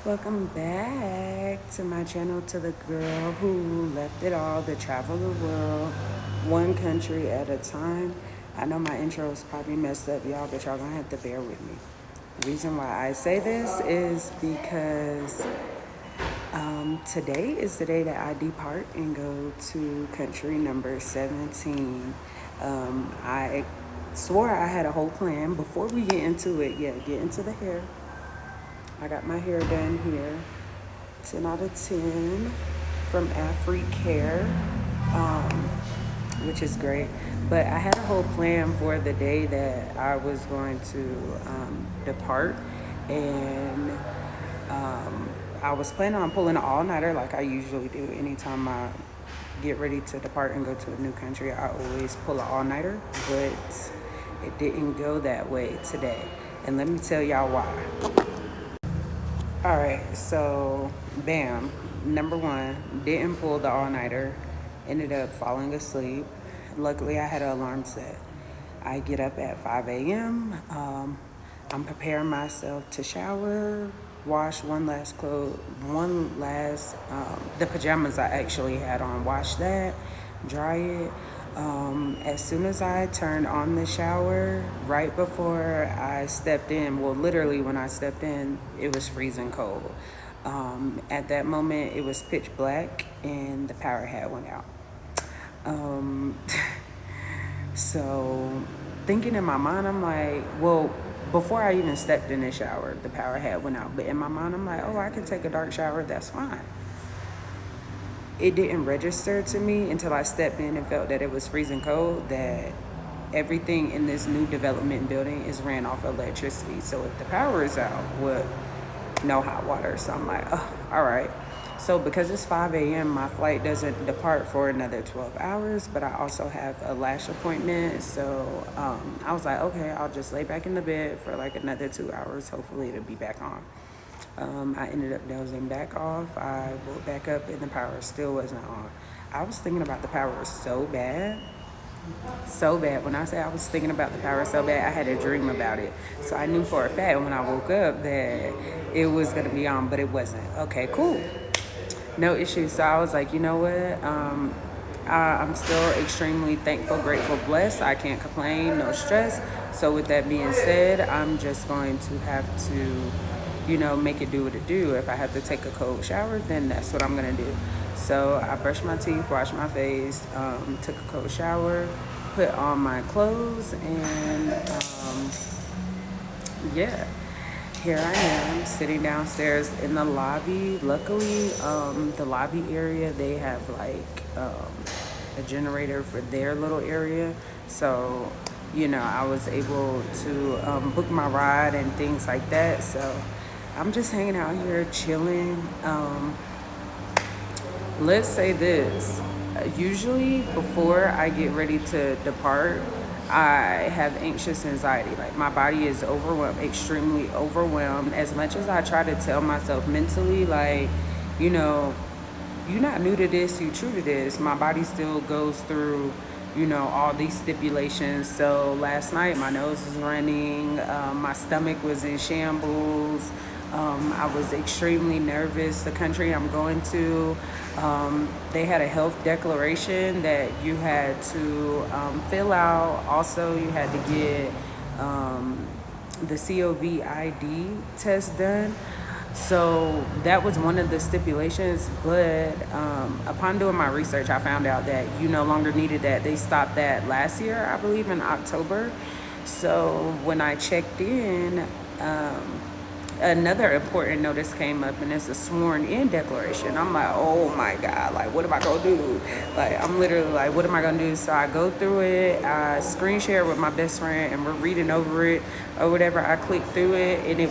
Welcome back to my channel, to the girl who left it all to travel the world, one country at a time. I know my intro is probably messed up, y'all, but y'all gonna have to bear with me. The reason why I say this is because today is the day that I depart and go to country number 17. I swore I had a whole plan. Before we get into it, get into the hair. I got my hair done here. 10 out of 10 from Africare, um, which is great. But I had a whole plan for the day that I was going to depart. And I was planning on pulling an all-nighter like I usually do. Anytime I get ready to depart and go to a new country, I always pull an all-nighter. But it didn't go that way today. And let me tell y'all why. All right, so bam. Number one, didn't pull the all nighter, ended up falling asleep. Luckily, I had an alarm set. I get up at 5 a.m. I'm preparing myself to shower, wash the pajamas I actually had on, wash that, dry it. As soon as I turned on the shower, right before I stepped in, well, literally when I stepped in, it was freezing cold. At that moment, it was pitch black and the power had went out. Um, so thinking in my mind, I'm like, well, before I even stepped in the shower, the power had went out. But in my mind, I'm like, oh, I can take a dark shower. That's fine. It didn't register to me until I stepped in and felt that it was freezing cold, that everything in this new development building is ran off electricity. So if the power is out, what? No hot water. So I'm like, oh, all right. So because it's 5 a.m., my flight doesn't depart for another 12 hours, but I also have a lash appointment. So I was like, okay, I'll just lay back in the bed for like another 2 hours. Hopefully it'll be back on. I ended up dozing back off. I woke back up and the power still wasn't on. I was thinking about the power so bad. So bad. When I say I was thinking about the power so bad, I had a dream about it. So I knew for a fact when I woke up that it was going to be on, but it wasn't. Okay, cool. No issue. So I was like, you know what? I'm still extremely thankful, grateful, blessed. I can't complain, no stress. So with that being said, I'm just going to have to, make it do what it do. If I have to take a cold shower, then that's what I'm gonna do. So I brushed my teeth, washed my face, took a cold shower, put on my clothes, and yeah, here I am sitting downstairs in the lobby. Luckily, the lobby area, they have like a generator for their little area. So, I was able to book my ride and things like that. So I'm just hanging out here chilling. Let's say this. Usually before I get ready to depart, I have anxious anxiety. Like my body is overwhelmed, extremely overwhelmed. As much as I try to tell myself mentally, like, you're not new to this, you true to this. My body still goes through, all these stipulations. So last night my nose was running, my stomach was in shambles. I was extremely nervous. The country I'm going to, they had a health declaration that you had to fill out. Also, you had to get the COVID test done. So that was one of the stipulations. But upon doing my research, I found out that you no longer needed that. They stopped that last year, I believe, in October. So when I checked in, another important notice came up, and it's a sworn in declaration. I'm like, oh my God, like, what am I gonna do? Like, I'm literally like, what am I gonna do? So I go through it, I screen share with my best friend, and we're reading over it or whatever. I click through it, and it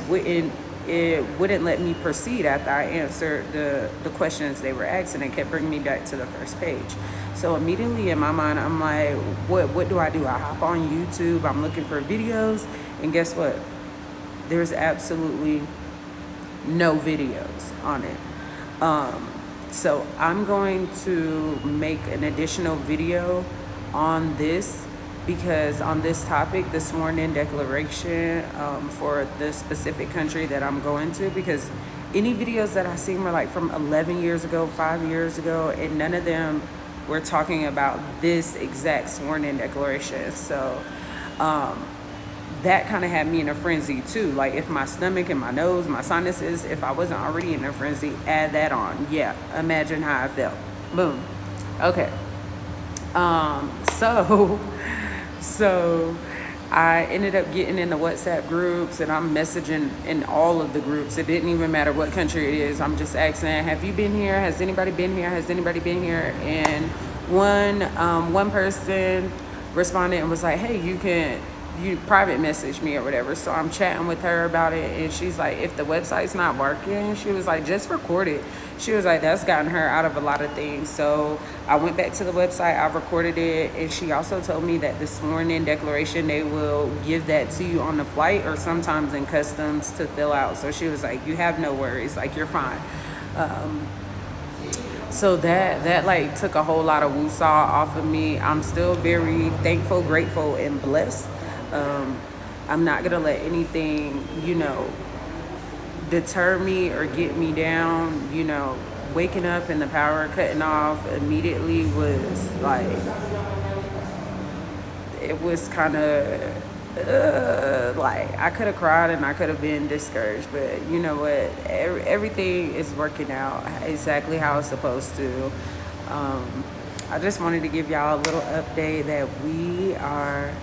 wouldn't let me proceed after I answered the questions they were asking. It kept bringing me back to the first page. So immediately in my mind, I'm like, what do? I hop on YouTube, I'm looking for videos, and guess what? There's absolutely no videos on it. So I'm going to make an additional video on this, because on this topic, the sworn in declaration for the specific country that I'm going to, because Any videos that I seen were like from 11 years ago, 5 years ago, and none of them were talking about this exact sworn in declaration. So that kind of had me in a frenzy too. Like if my stomach and my nose, my sinuses, if I wasn't already in a frenzy, add that on. Yeah, imagine how I felt. Boom. Okay. So so I ended up getting in the WhatsApp groups, and I'm messaging in all of the groups. It didn't even matter what country it is. I'm just asking, have you been here? Has anybody been here? Has anybody been here? And one person responded and was like, hey, you private message me or whatever. So I'm chatting with her about it, and she's like, if the website's not working, she was like, just record it. She was like, that's gotten her out of a lot of things. So I went back to the website, I recorded it, and she also told me that the sworn in declaration, they will give that to you on the flight or sometimes in customs to fill out. So she was like, you have no worries, like you're fine. So that like took a whole lot of woosah off of me. I'm still very thankful, grateful, and blessed. I'm not gonna let anything, deter me or get me down. Waking up and the power cutting off immediately was like, it was kind of like I could have cried and I could have been discouraged, but you know what? Everything is working out exactly how it's supposed to. I just wanted to give y'all a little update that we are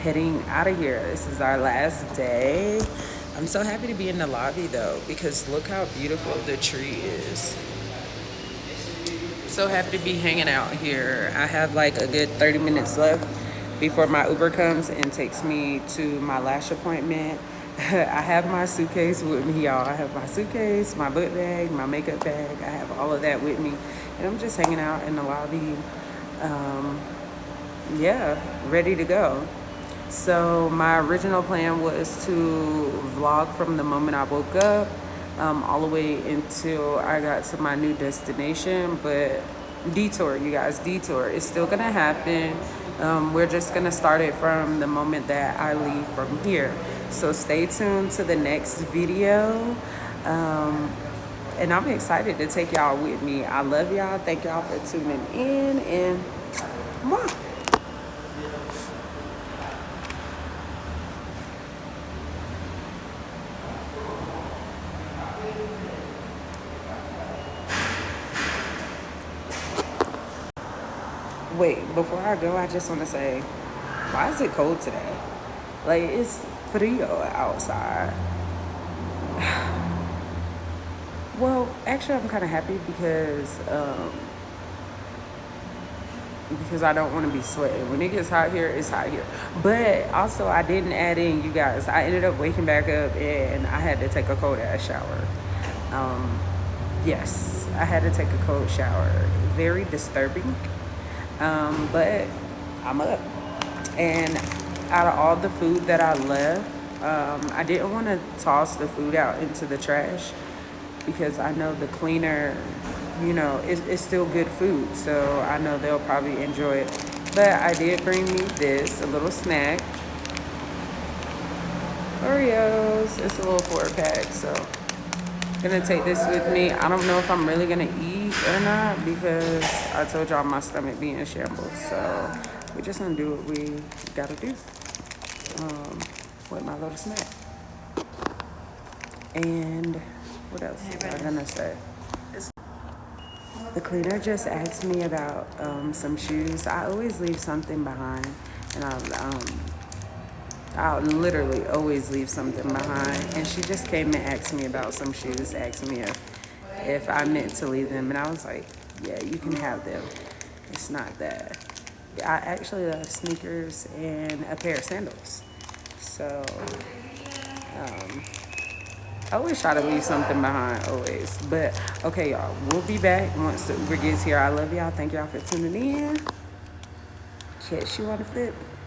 heading out of here. This is our last day. I'm so happy to be in the lobby though, because look how beautiful the tree is. So happy to be hanging out here. I have like a good 30 minutes left before my Uber comes and takes me to my lash appointment. I have my suitcase with me, y'all. I have my suitcase, my book bag, my makeup bag. I have all of that with me. And I'm just hanging out in the lobby. Yeah, ready to go. So my original plan was to vlog from the moment I woke up all the way until I got to my new destination. But detour, you guys, detour. It's still going to happen. We're just going to start it from the moment that I leave from here. So stay tuned to the next video. And I'm excited to take y'all with me. I love y'all. Thank y'all for tuning in. And mwah. Wait, before I go, I just want to say, why is it cold today? Like, it's frio outside. Well, actually, I'm kind of happy because I don't want to be sweating. When it gets hot here, it's hot here. But also, I didn't add in, you guys. I ended up waking back up and I had to take a cold ass shower. Yes, I had to take a cold shower. Very disturbing. But I'm up. And out of all the food that I left, I didn't want to toss the food out into the trash because I know the cleaner, it's still good food. So I know they'll probably enjoy it. But I did bring me this, a little snack. Oreos. It's a little 4-pack, so gonna take this with me. I don't know if I'm really gonna eat or not because I told y'all my stomach be in shambles. So we're just gonna do what we gotta do with my little snack. And what else was I gonna say? The cleaner just asked me about some shoes. I always leave something behind, and I'll literally always leave something behind. And she just came and asked me about some shoes, asked me if I meant to leave them. And I was like, yeah, you can have them. It's not that. I actually love sneakers and a pair of sandals. So I always try to leave something behind, always. But, okay, y'all, we'll be back once the Uber gets here. I love y'all. Thank y'all for tuning in. Catch you on the flip.